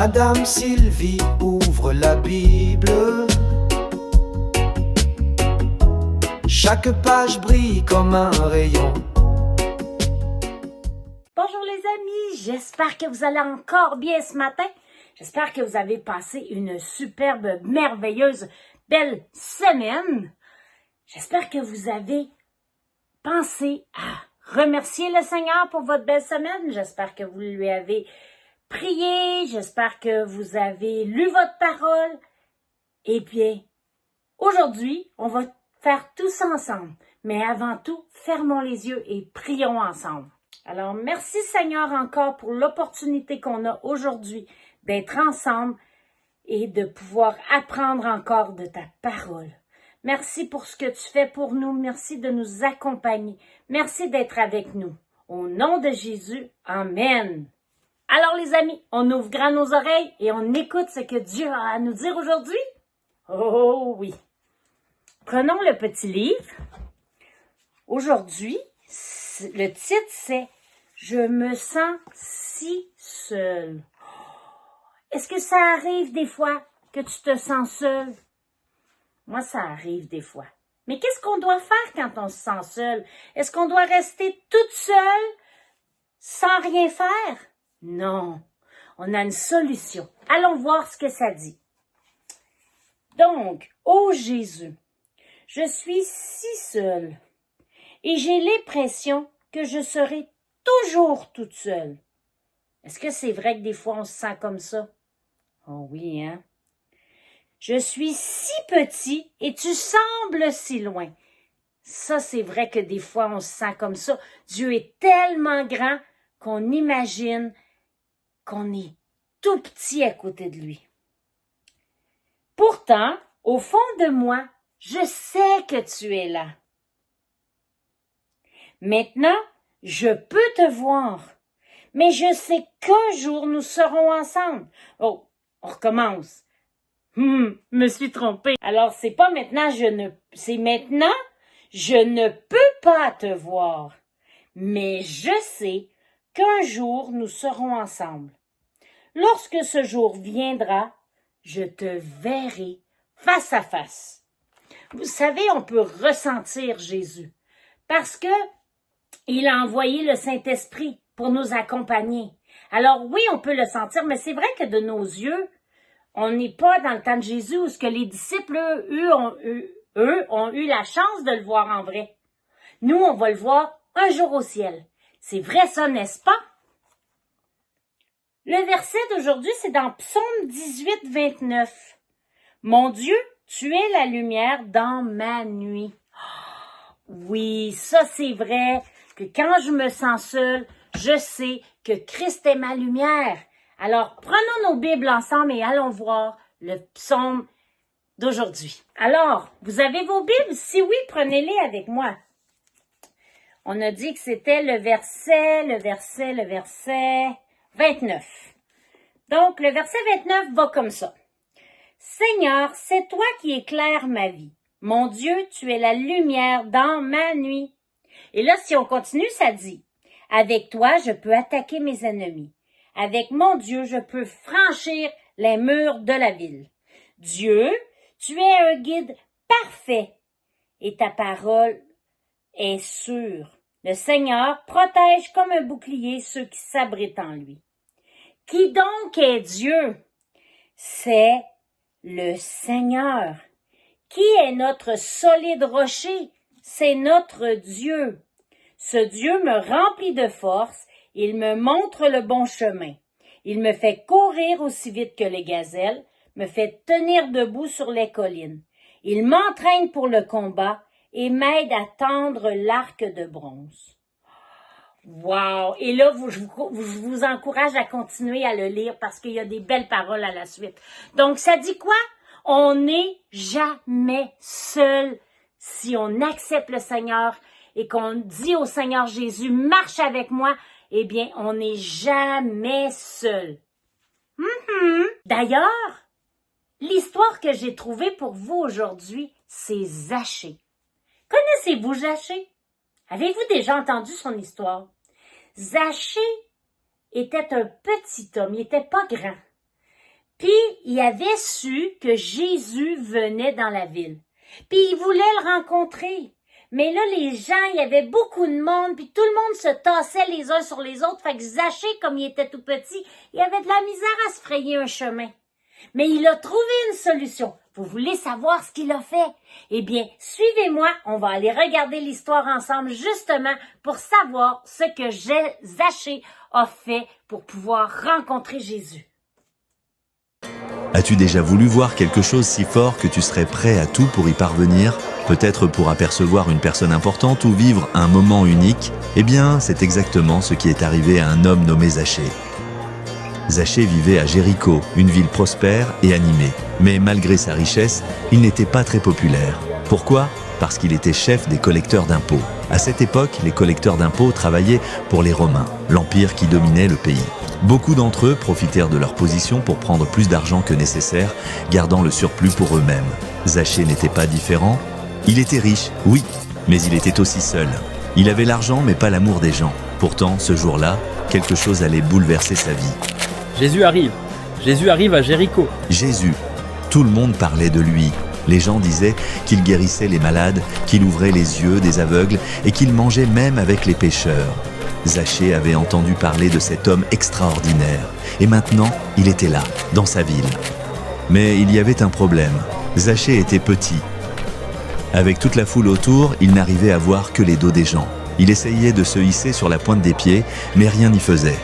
Madame Sylvie ouvre la Bible. Chaque page brille comme un rayon. Bonjour les amis, j'espère que vous allez encore bien ce matin. J'espère que vous avez passé une superbe, merveilleuse, belle semaine. J'espère que vous avez pensé à remercier le Seigneur pour votre belle semaine. J'espère que vous lui avez prié. J'espère que vous avez lu votre parole. Et bien, aujourd'hui, on va faire tout ça ensemble. Mais avant tout, fermons les yeux et prions ensemble. Alors, merci Seigneur encore pour l'opportunité qu'on a aujourd'hui d'être ensemble et de pouvoir apprendre encore de ta parole. Merci pour ce que tu fais pour nous. Merci de nous accompagner. Merci d'être avec nous. Au nom de Jésus, Amen. Alors les amis, on ouvre grand nos oreilles et on écoute ce que Dieu a à nous dire aujourd'hui. Oh oui. Prenons le petit livre. Aujourd'hui, le titre c'est « Je me sens si seule ». Est-ce que ça arrive des fois que tu te sens seule? Moi, ça arrive des fois. Mais qu'est-ce qu'on doit faire quand on se sent seul? Est-ce qu'on doit rester toute seule sans rien faire? Non, on a une solution. Allons voir ce que ça dit. Donc, ô Jésus, je suis si seule et j'ai l'impression que je serai toujours toute seule. Est-ce que c'est vrai que des fois on se sent comme ça? Oh oui, hein? Je suis si petit et tu sembles si loin. Ça, c'est vrai que des fois on se sent comme ça. Dieu est tellement grand qu'on imagine qu'on est tout petit à côté de lui. Pourtant, au fond de moi, je sais que tu es là. Maintenant, je peux te voir, mais je sais qu'un jour nous serons ensemble. Oh, on recommence. Me suis trompée. Alors, c'est pas maintenant, c'est maintenant, je ne peux pas te voir, mais je sais qu'un jour nous serons ensemble. Lorsque ce jour viendra, je te verrai face à face. Vous savez, on peut ressentir Jésus parce que il a envoyé le Saint-Esprit pour nous accompagner. Alors oui, on peut le sentir, mais c'est vrai que de nos yeux, on n'est pas dans le temps de Jésus où ce que les disciples, eux, ont eu la chance de le voir en vrai. Nous, on va le voir un jour au ciel. C'est vrai ça, n'est-ce pas? Le verset d'aujourd'hui, c'est dans Psaume 18, 29. Mon Dieu, tu es la lumière dans ma nuit. Oui, ça c'est vrai que quand je me sens seule, je sais que Christ est ma lumière. Alors, prenons nos Bibles ensemble et allons voir le psaume d'aujourd'hui. Alors, vous avez vos Bibles? Si oui, prenez-les avec moi. On a dit que c'était le verset 29. Donc, le verset 29 va comme ça. Seigneur, c'est toi qui éclaires ma vie. Mon Dieu, tu es la lumière dans ma nuit. Et là, si on continue, ça dit, avec toi, je peux attaquer mes ennemis. Avec mon Dieu, je peux franchir les murs de la ville. Dieu, tu es un guide parfait et ta parole est sûre. Le Seigneur protège comme un bouclier ceux qui s'abritent en lui. Qui donc est Dieu? C'est le Seigneur. Qui est notre solide rocher? C'est notre Dieu. Ce Dieu me remplit de force, il me montre le bon chemin. Il me fait courir aussi vite que les gazelles, me fait tenir debout sur les collines. Il m'entraîne pour le combat et m'aide à tendre l'arc de bronze. Wow! Et là, je vous encourage à continuer à le lire parce qu'il y a des belles paroles à la suite. Donc, ça dit quoi? On n'est jamais seul si on accepte le Seigneur et qu'on dit au Seigneur Jésus, marche avec moi, eh bien, on n'est jamais seul. D'ailleurs, l'histoire que j'ai trouvée pour vous aujourd'hui, c'est Zachée. Connaissez-vous Zachée? Avez-vous déjà entendu son histoire? Zachée était un petit homme, il n'était pas grand. Puis, il avait su que Jésus venait dans la ville. Puis, il voulait le rencontrer. Mais là, les gens, il y avait beaucoup de monde, puis tout le monde se tassait les uns sur les autres. Fait que Zachée, comme il était tout petit, il avait de la misère à se frayer un chemin. Mais il a trouvé une solution. Vous voulez savoir ce qu'il a fait? Eh bien, suivez-moi, on va aller regarder l'histoire ensemble, justement, pour savoir ce que Zachée a fait pour pouvoir rencontrer Jésus. As-tu déjà voulu voir quelque chose si fort que tu serais prêt à tout pour y parvenir? Peut-être pour apercevoir une personne importante ou vivre un moment unique? Eh bien, c'est exactement ce qui est arrivé à un homme nommé Zachée. Zachée vivait à Jéricho, une ville prospère et animée. Mais malgré sa richesse, il n'était pas très populaire. Pourquoi? Parce qu'il était chef des collecteurs d'impôts. À cette époque, les collecteurs d'impôts travaillaient pour les Romains, l'empire qui dominait le pays. Beaucoup d'entre eux profitèrent de leur position pour prendre plus d'argent que nécessaire, gardant le surplus pour eux-mêmes. Zachée n'était pas différent. Il était riche, oui, mais il était aussi seul. Il avait l'argent, mais pas l'amour des gens. Pourtant, ce jour-là, quelque chose allait bouleverser sa vie. Jésus arrive. Jésus arrive à Jéricho. Jésus. Tout le monde parlait de lui. Les gens disaient qu'il guérissait les malades, qu'il ouvrait les yeux des aveugles et qu'il mangeait même avec les pécheurs. Zachée avait entendu parler de cet homme extraordinaire. Et maintenant, il était là, dans sa ville. Mais il y avait un problème. Zachée était petit. Avec toute la foule autour, il n'arrivait à voir que les dos des gens. Il essayait de se hisser sur la pointe des pieds, mais rien n'y faisait.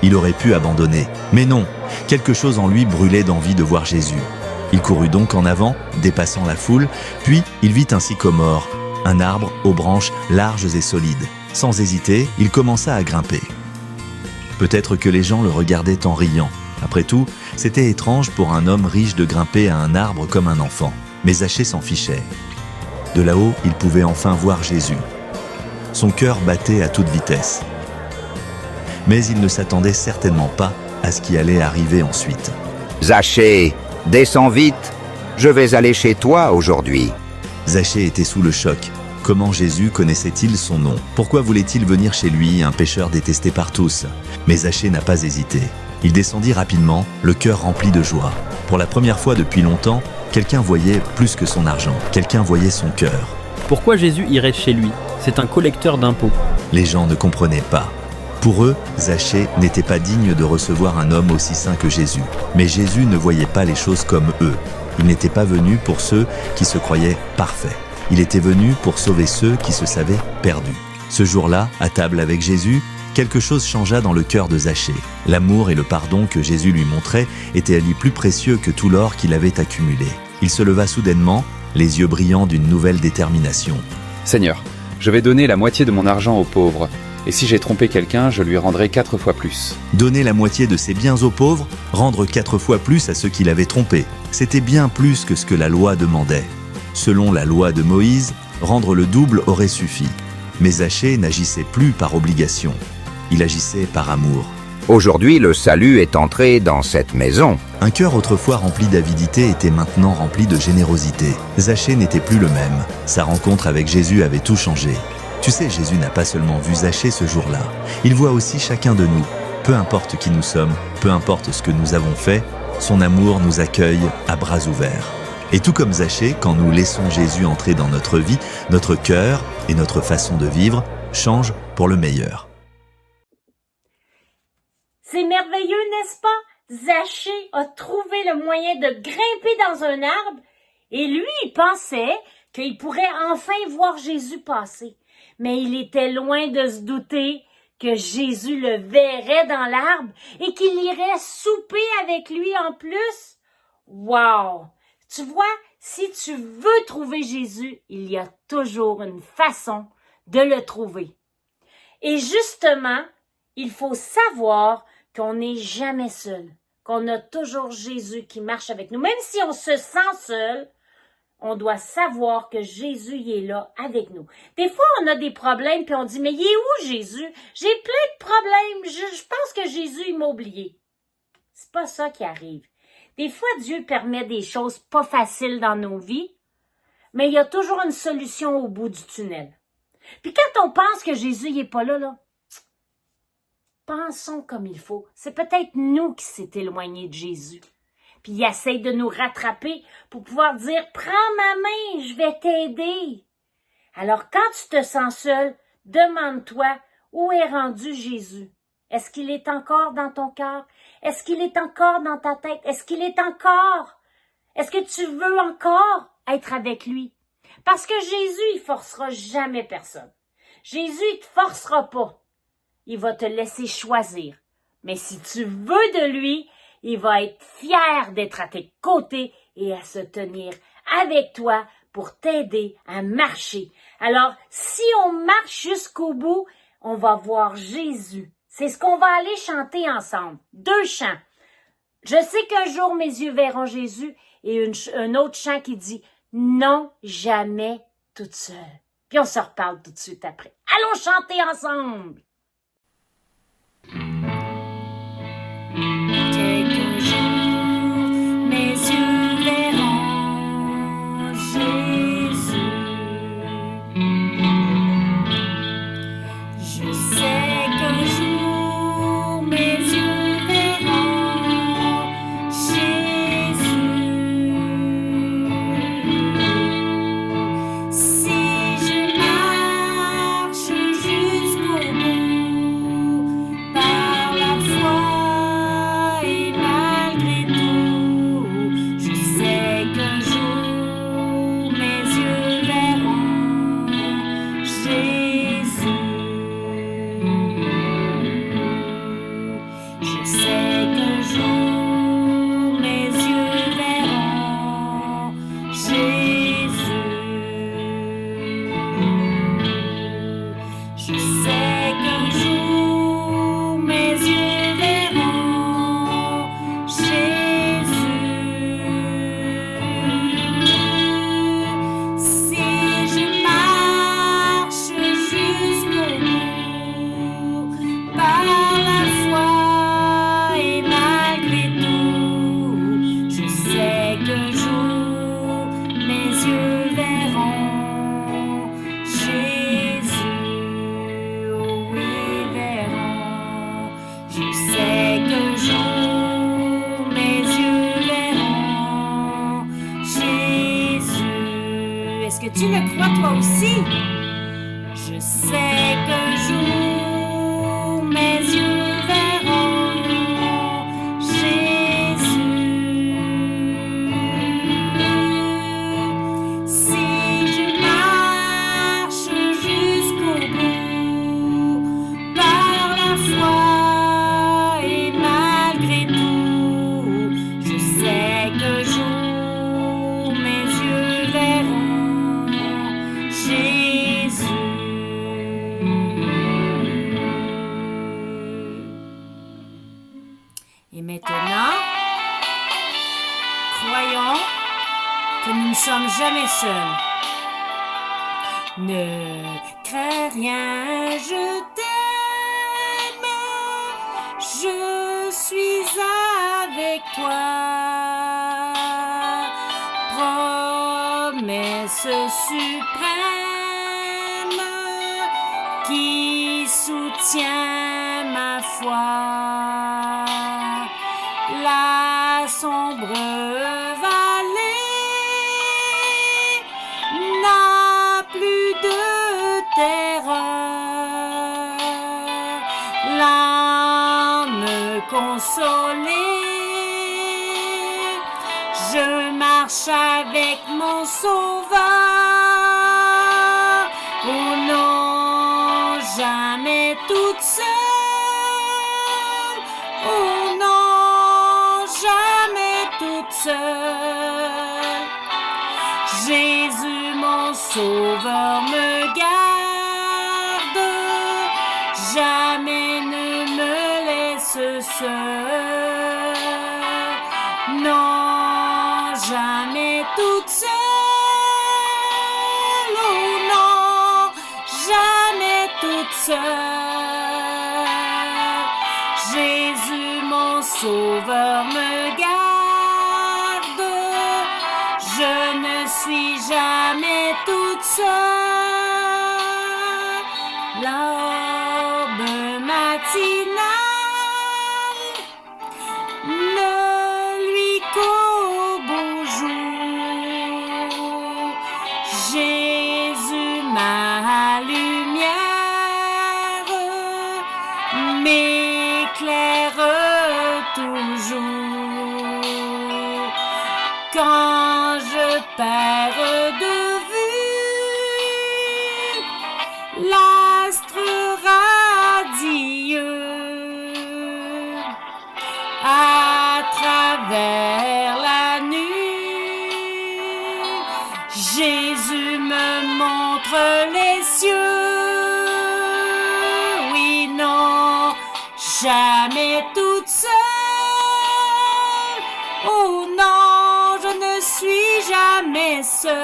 Il aurait pu abandonner. Mais non, quelque chose en lui brûlait d'envie de voir Jésus. Il courut donc en avant, dépassant la foule, puis il vit un sycomore, un arbre aux branches larges et solides. Sans hésiter, il commença à grimper. Peut-être que les gens le regardaient en riant. Après tout, c'était étrange pour un homme riche de grimper à un arbre comme un enfant. Mais Zachée s'en fichait. De là-haut, il pouvait enfin voir Jésus. Son cœur battait à toute vitesse. Mais il ne s'attendait certainement pas à ce qui allait arriver ensuite. Zachée, descends vite, je vais aller chez toi aujourd'hui. Zachée était sous le choc. Comment Jésus connaissait-il son nom? Pourquoi voulait-il venir chez lui, un pécheur détesté par tous? Mais Zachée n'a pas hésité. Il descendit rapidement, le cœur rempli de joie. Pour la première fois depuis longtemps, quelqu'un voyait plus que son argent. Quelqu'un voyait son cœur. Pourquoi Jésus irait chez lui? C'est un collecteur d'impôts. Les gens ne comprenaient pas. Pour eux, Zachée n'était pas digne de recevoir un homme aussi saint que Jésus. Mais Jésus ne voyait pas les choses comme eux. Il n'était pas venu pour ceux qui se croyaient parfaits. Il était venu pour sauver ceux qui se savaient perdus. Ce jour-là, à table avec Jésus, quelque chose changea dans le cœur de Zachée. L'amour et le pardon que Jésus lui montrait étaient à lui plus précieux que tout l'or qu'il avait accumulé. Il se leva soudainement, les yeux brillants d'une nouvelle détermination. Seigneur, je vais donner la moitié de mon argent aux pauvres. Et si j'ai trompé quelqu'un, je lui rendrai 4 fois plus. Donner la moitié de ses biens aux pauvres, rendre 4 fois plus à ceux qui l'avaient trompé. C'était bien plus que ce que la loi demandait. Selon la loi de Moïse, rendre le double aurait suffi. Mais Zachée n'agissait plus par obligation. Il agissait par amour. Aujourd'hui, le salut est entré dans cette maison. Un cœur autrefois rempli d'avidité était maintenant rempli de générosité. Zachée n'était plus le même. Sa rencontre avec Jésus avait tout changé. Tu sais, Jésus n'a pas seulement vu Zachée ce jour-là. Il voit aussi chacun de nous. Peu importe qui nous sommes, peu importe ce que nous avons fait, son amour nous accueille à bras ouverts. Et tout comme Zachée, quand nous laissons Jésus entrer dans notre vie, notre cœur et notre façon de vivre changent pour le meilleur. C'est merveilleux, n'est-ce pas? Zachée a trouvé le moyen de grimper dans un arbre et lui, il pensait qu'il pourrait enfin voir Jésus passer. Mais il était loin de se douter que Jésus le verrait dans l'arbre et qu'il irait souper avec lui en plus. Wow! Tu vois, si tu veux trouver Jésus, il y a toujours une façon de le trouver. Et justement, il faut savoir qu'on n'est jamais seul, qu'on a toujours Jésus qui marche avec nous. Même si on se sent seul, on doit savoir que Jésus il est là avec nous. Des fois, on a des problèmes puis on dit, mais il est où Jésus? J'ai plein de problèmes. Je pense que Jésus il m'a oublié. C'est pas ça qui arrive. Des fois, Dieu permet des choses pas faciles dans nos vies, mais il y a toujours une solution au bout du tunnel. Puis quand on pense que Jésus il est pas là, pensons comme il faut. C'est peut-être nous qui s'est éloignés de Jésus. puis il essaye de nous rattraper pour pouvoir dire « Prends ma main, je vais t'aider ». Alors quand tu te sens seul, demande-toi où est rendu Jésus. Est-ce qu'il est encore dans ton cœur? Est-ce qu'il est encore dans ta tête? Est-ce qu'il est encore? Est-ce que tu veux encore être avec lui? Parce que Jésus, il forcera jamais personne. Jésus, il te forcera pas. Il va te laisser choisir. Mais si tu veux de lui, il va être fier d'être à tes côtés et à se tenir avec toi pour t'aider à marcher. Alors, si on marche jusqu'au bout, on va voir Jésus. C'est ce qu'on va aller chanter ensemble. 2 chants. Je sais qu'un jour mes yeux verront Jésus et un autre chant qui dit « Non, jamais toute seule ». Puis on se reparle tout de suite après. Allons chanter ensemble! Quelques jours, mes yeux verront Jésus. Je sais qu'un jour, mes yeux verront Jésus. Si je marche jusqu'au bout, par la foi et malgré tout, je sais qu'un jour mes yeux verront Jésus. Je sais qu'un jour mes yeux verront Jésus. Je sais qu'un jour mes yeux verront Jésus. Si je marche jusqu'au bout, par la foi et malgré tout, je sais qu'un jour mes yeux verront Jésus. Oh oui, verront. Je sais qu'un jour mes yeux verront Jésus. Est-ce que tu le crois toi aussi? Je sais qu'un jour mes yeux verront Jésus. Si je marche jusqu'au bout, par la foi et malgré tout, je sais qu'un jour mes yeux verront Jésus. Et maintenant, croyons que nous ne sommes jamais seuls. Ne crains rien, je t'aime, je suis avec toi. Promesse suprême qui soutient ma foi. La sombre vallée n'a plus de terreur. L'âme consolée, je marche avec mon Sauveur. Oh non, jamais toute seule. Oh non, jamais toute seule. Jésus, mon Sauveur, me garde. Jamais ne me laisse seul. Non, jamais toute seule. Oh non, jamais toute seule. Jésus, mon Sauveur, me garde. Je ne suis jamais toute seule. L'aube matinale ne lui cause toujours. Quand je perds de vue l'astre radieux à travers la nuit, Jésus me montre les cieux. Oui, non, jamais toute seule. Oh non, je ne suis jamais seule,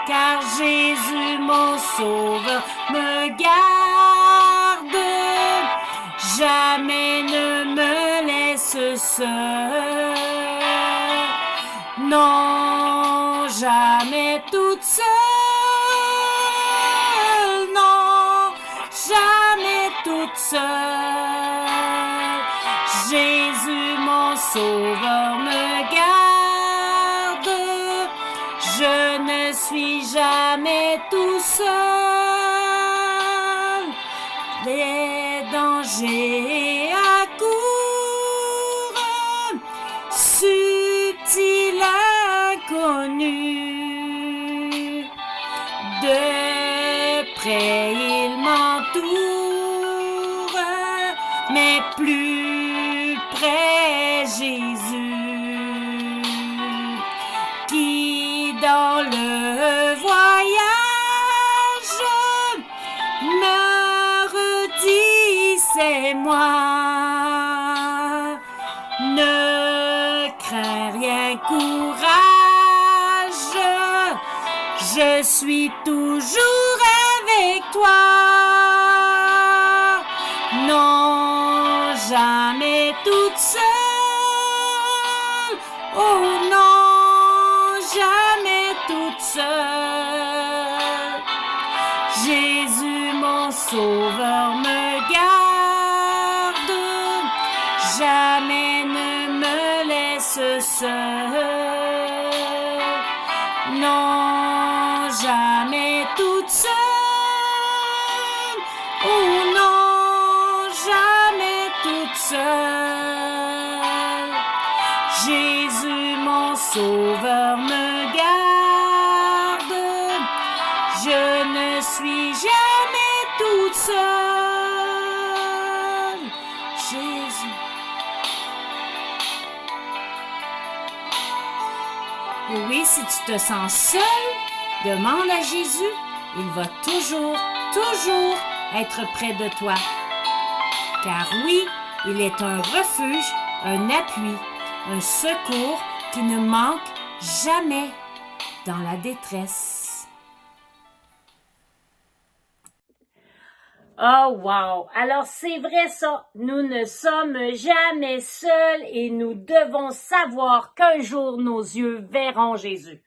car Jésus, mon sauveur, me garde. Jamais ne me laisse seule. Non, jamais toute seule. Non, jamais toute seule. Jésus, mon sauveur, me garde. Je ne suis jamais tout seul. Les dangers accourent, subtils inconnus. De près ils m'entourent, mais plus près Jésus, qui dans le voyage me redit c'est moi. Ne crains rien, courage, je suis toujours avec toi. Non, jamais toute seule. Oh non, jamais toute seule. Jésus, mon sauveur, me garde. Jamais ne me laisse seule. Non, jamais toute seule. Oh non, jamais toute seule. Jésus, mon sauveur, me garde. Je ne suis jamais toute seule. Jésus. Oui, si tu te sens seul, demande à Jésus. Il va toujours être près de toi. Car oui, il est un refuge, un appui, un secours qui ne manque jamais dans la détresse. Oh wow! Alors c'est vrai ça, nous ne sommes jamais seuls et nous devons savoir qu'un jour nos yeux verront Jésus.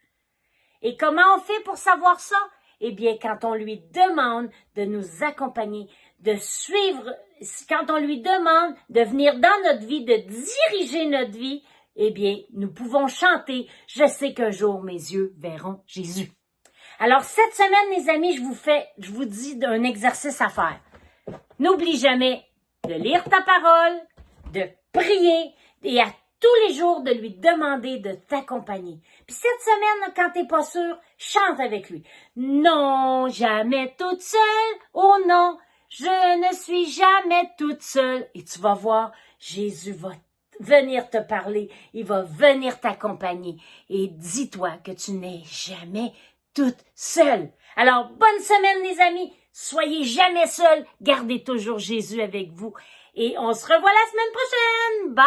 Et comment on fait pour savoir ça? Eh bien, quand on lui demande de nous accompagner, de suivre, quand on lui demande de venir dans notre vie, de diriger notre vie, eh bien, nous pouvons chanter « Je sais qu'un jour mes yeux verront Jésus ». Alors, cette semaine, les amis, je vous dis un exercice à faire. N'oublie jamais de lire ta parole, de prier et à tous les jours de lui demander de t'accompagner. Puis cette semaine, quand t'es pas sûr, chante avec lui. Non, jamais toute seule. Oh non, je ne suis jamais toute seule. Et tu vas voir, Jésus va venir te parler. Il va venir t'accompagner. Et dis-toi que tu n'es jamais toute seule. Alors, bonne semaine, les amis. Soyez jamais seuls. Gardez toujours Jésus avec vous. Et on se revoit la semaine prochaine. Bye!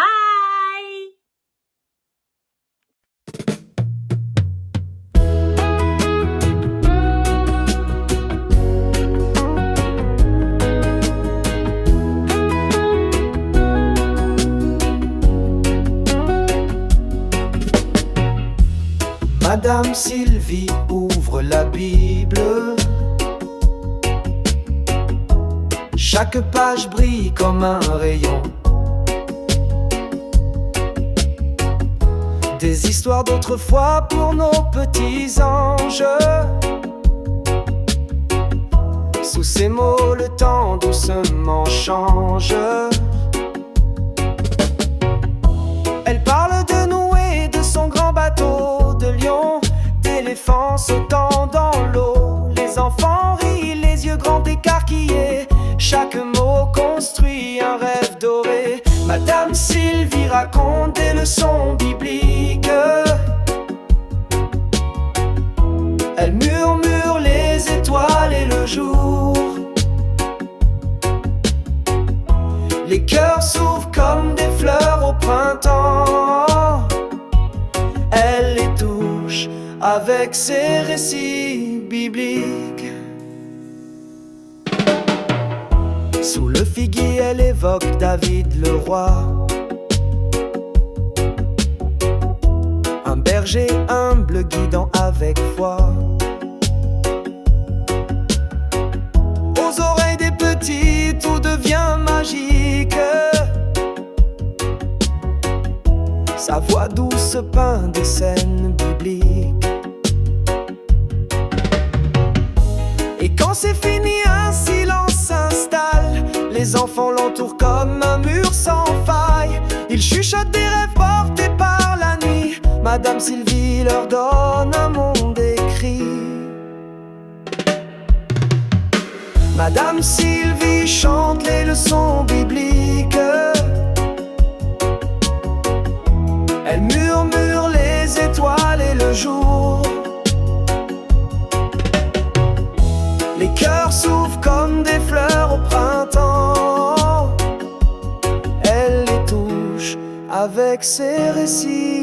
Madame Sylvie ouvre la Bible. Chaque page brille comme un rayon. Des histoires d'autrefois pour nos petits anges. Sous ces mots, le temps doucement change. maquillée, chaque mot construit un rêve doré. Madame Sylvie raconte des leçons bibliques. Elle murmure les étoiles et le jour. Les cœurs s'ouvrent comme des fleurs au printemps. Elle les touche avec ses récits bibliques. Sous le figuier, elle évoque David le roi. Un berger humble guidant avec foi. Aux oreilles des petits, tout devient magique. Sa voix douce peint des scènes bibliques. Et quand c'est fini, un silence s'installe. Les enfants l'entourent comme un mur sans faille. Ils chuchotent des rêves portés par la nuit. Madame Sylvie leur donne un monde écrit. Madame Sylvie chante les leçons bibliques. Elle murmure les étoiles et le jour. Les cœurs s'ouvrent comme des fleurs au printemps. Elle les touche avec ses récits.